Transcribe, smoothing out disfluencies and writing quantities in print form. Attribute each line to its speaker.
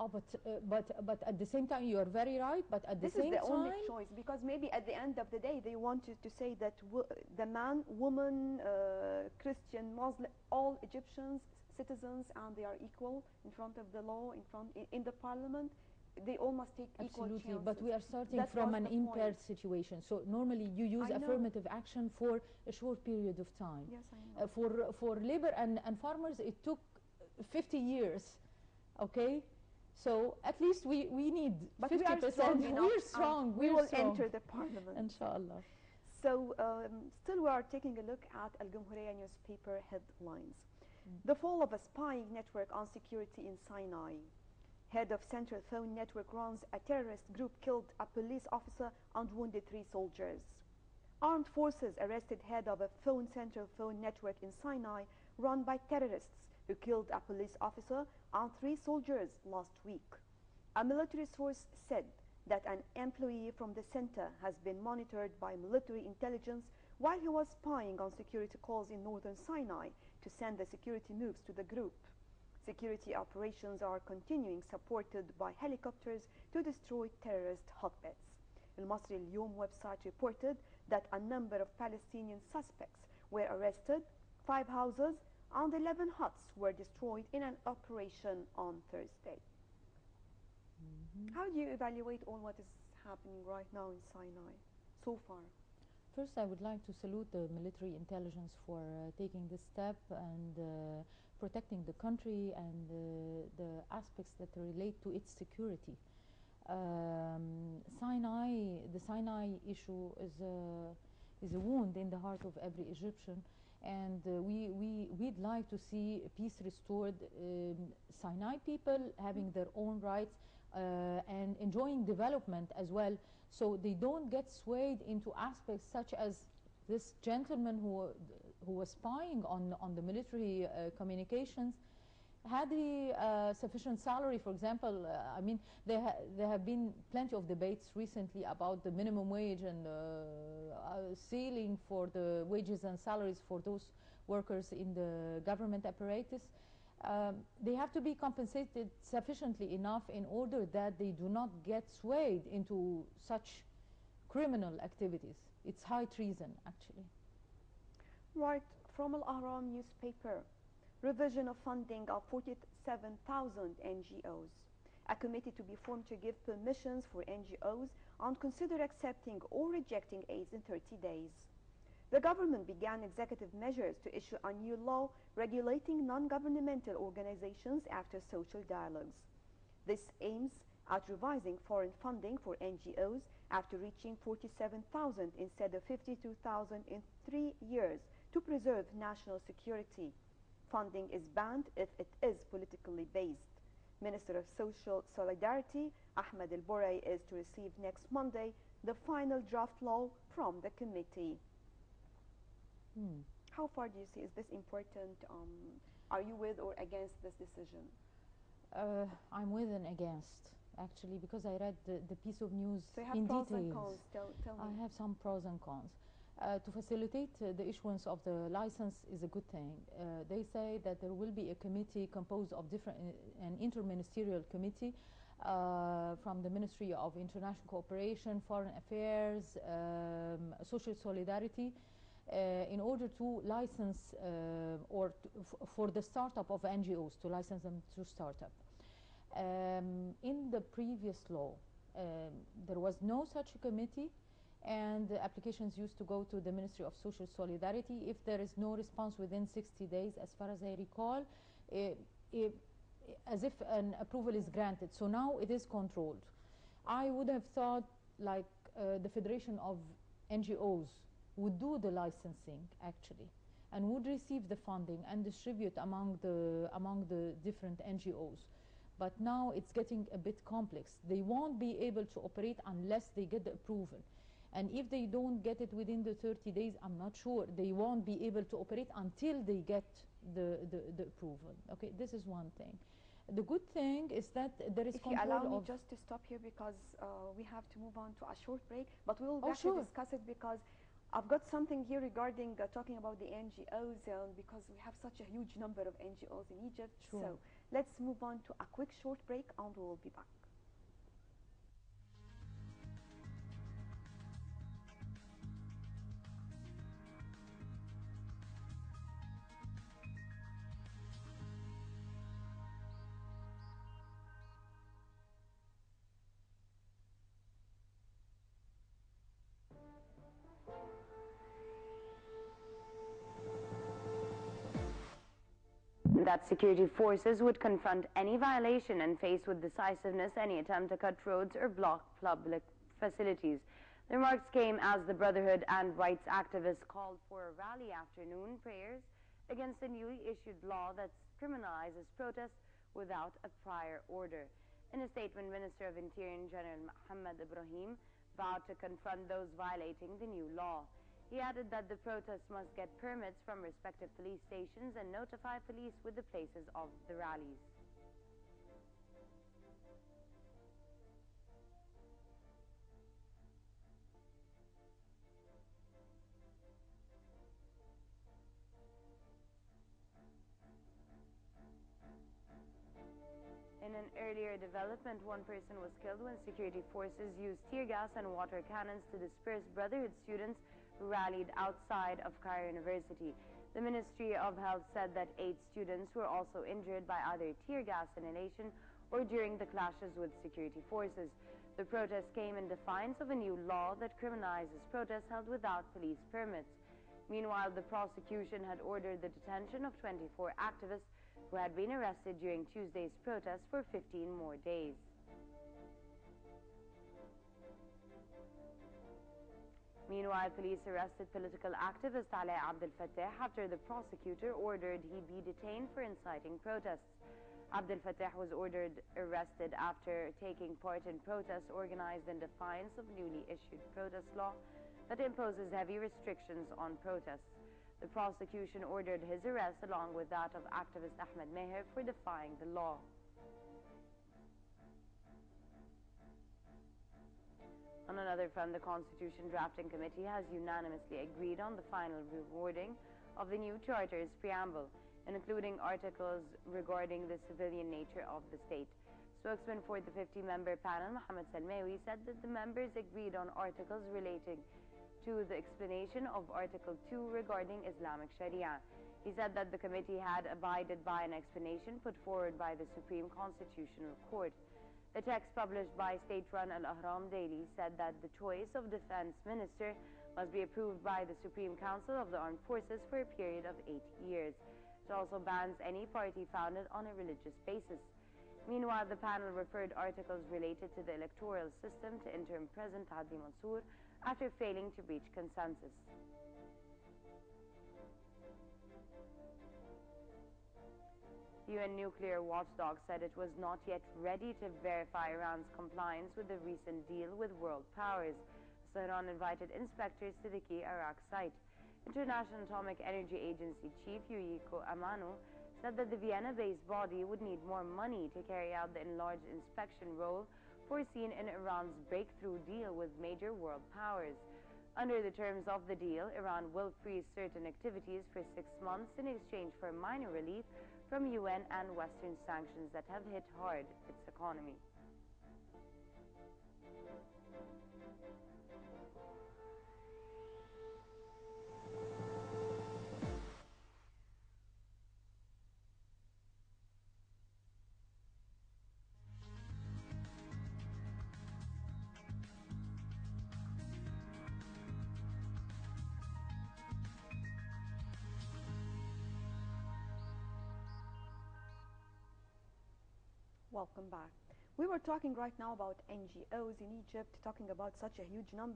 Speaker 1: Oh, but at the same time, you are very right. But at the
Speaker 2: This is
Speaker 1: same
Speaker 2: the
Speaker 1: time,
Speaker 2: only choice, because maybe at the end of the day they wanted to say that the man, woman, Christian, Muslim, all Egyptians citizens, and they are equal in front of the law, in the parliament. They all must take equal chances.
Speaker 1: absolutely. But we are starting
Speaker 2: That
Speaker 1: from
Speaker 2: was
Speaker 1: an
Speaker 2: the
Speaker 1: impaired
Speaker 2: point.
Speaker 1: situation. So normally you use
Speaker 2: I know.
Speaker 1: affirmative action for a short period of time.
Speaker 2: Yes, I know.
Speaker 1: For labor and farmers, it took 50 years. Okay, so at least we need
Speaker 2: But
Speaker 1: 50%.
Speaker 2: we are strong enough.
Speaker 1: We're strong.
Speaker 2: We
Speaker 1: We're
Speaker 2: will
Speaker 1: strong.
Speaker 2: enter the parliament.
Speaker 1: Inshallah.
Speaker 2: So still we are taking a look at Al Jamhuriya newspaper headlines. The fall of a spying network on security in Sinai. Head of Central Phone Network runs a terrorist group, killed a police officer and wounded 3 soldiers. Armed forces arrested head of a Central Phone Network in Sinai run by terrorists who killed a police officer and 3 soldiers last week. A military source said that an employee from the center has been monitored by military intelligence while he was spying on security calls in northern Sinai to send the security moves to the group. Security operations are continuing, supported by helicopters to destroy terrorist hotbeds. Al-Masri Al-Yom website reported that a number of Palestinian suspects were arrested, 5 houses and 11 huts were destroyed in an operation on Thursday. How do you evaluate all what is happening right now in Sinai so far?
Speaker 1: First, I would like to salute the military intelligence for taking this step and protecting the country and the aspects that relate to its security. The Sinai issue is a wound in the heart of every Egyptian, and we'd like to see peace restored. Sinai people having their own rights and enjoying development as well, so they don't get swayed into aspects such as this gentleman who was spying on the military communications. Had he sufficient salary, for example? I mean, there have been plenty of debates recently about the minimum wage and ceiling for the wages and salaries for those workers in the government apparatus. They have to be compensated sufficiently enough in order that they do not get swayed into such criminal activities. It's high treason, actually.
Speaker 2: Right, from Al-Ahram newspaper. Revision of funding of 47,000 NGOs. A committee to be formed to give permissions for NGOs and consider accepting or rejecting aids in 30 days. The government began executive measures to issue a new law regulating non-governmental organizations after social dialogues. This aims at revising foreign funding for NGOs after reaching 47,000 instead of 52,000 in 3 years to preserve national security. Funding is banned if it is politically based. Minister of Social Solidarity, Ahmed El-Bourei, is to receive next Monday the final draft law from the committee. How far do you see is this important? Are you with or against this decision?
Speaker 1: I'm with and against, actually, because I read the piece of news
Speaker 2: so you have
Speaker 1: in
Speaker 2: pros
Speaker 1: details.
Speaker 2: And cons. Tell me.
Speaker 1: I have some pros and cons. To facilitate the issuance of the license is a good thing. They say that there will be a committee composed of an interministerial committee from the Ministry of International Cooperation, Foreign Affairs, Social Solidarity, in order to license for the startup of NGOs, to license them to startup. In the previous law, there was no such a committee, and the applications used to go to the Ministry of Social Solidarity. If there is no response within 60 days, as far as I recall, as if an approval is granted. So now it is controlled. I would have thought like the Federation of NGOs would do the licensing, actually, and would receive the funding and distribute among the different NGOs. But now it's getting a bit complex. They won't be able to operate unless they get the approval. And if they don't get it within the 30 days, I'm not sure. They won't be able to operate until they get the approval. Okay, this is one thing. The good thing is that there is control.
Speaker 2: If you allow me just to stop here, because we have to move on to a short break, but we will back to discuss it, because I've got something here regarding talking about the NGOs, because we have such a huge number of NGOs in Egypt.
Speaker 1: Sure.
Speaker 2: So Let's move on to a quick short break and we'll be back.
Speaker 3: That security forces would confront any violation and face with decisiveness any attempt to cut roads or block public facilities. The remarks came as the Brotherhood and rights activists called for a rally afternoon prayers against a newly issued law that criminalizes protests without a prior order. In a statement, Minister of Interior General Mohammed Ibrahim vowed to confront those violating the new law. He added that the protests must get permits from respective police stations and notify police with the places of the rallies. In an earlier development, one person was killed when security forces used tear gas and water cannons to disperse Brotherhood students who rallied outside of Cairo University. The Ministry of Health said that 8 students were also injured by either tear gas inhalation or during the clashes with security forces. The protest came in defiance of a new law that criminalizes protests held without police permits. Meanwhile, the prosecution had ordered the detention of 24 activists who had been arrested during Tuesday's protest for 15 more days. Meanwhile, police arrested political activist Ali Abdel Fattah after the prosecutor ordered he be detained for inciting protests. Abdel Fattah was ordered arrested after taking part in protests organized in defiance of newly issued protest law that imposes heavy restrictions on protests. The prosecution ordered his arrest along with that of activist Ahmed Meher for defying the law. On another front, the Constitution Drafting Committee has unanimously agreed on the final rewording of the new Charter's preamble, including articles regarding the civilian nature of the state. Spokesman for the 50-member panel, Mohammed Salmawi, said that the members agreed on articles relating to the explanation of Article 2 regarding Islamic Sharia. He said that the committee had abided by an explanation put forward by the Supreme Constitutional Court. The text published by state-run Al-Ahram Daily said that the choice of defense minister must be approved by the Supreme Council of the Armed Forces for a period of 8 years. It also bans any party founded on a religious basis. Meanwhile, the panel referred articles related to the electoral system to interim President Hadi Mansour after failing to reach consensus. The UN nuclear watchdog said it was not yet ready to verify Iran's compliance with the recent deal with world powers. Tehran invited inspectors to the key Iraq site. International Atomic Energy Agency Chief Yuriko Amano said that the Vienna-based body would need more money to carry out the enlarged inspection role foreseen in Iran's breakthrough deal with major world powers. Under the terms of the deal, Iran will freeze certain activities for 6 months in exchange for minor relief from UN and Western sanctions that have hit hard its economy.
Speaker 2: Welcome back. We were talking right now about NGOs in Egypt, talking about such a huge number.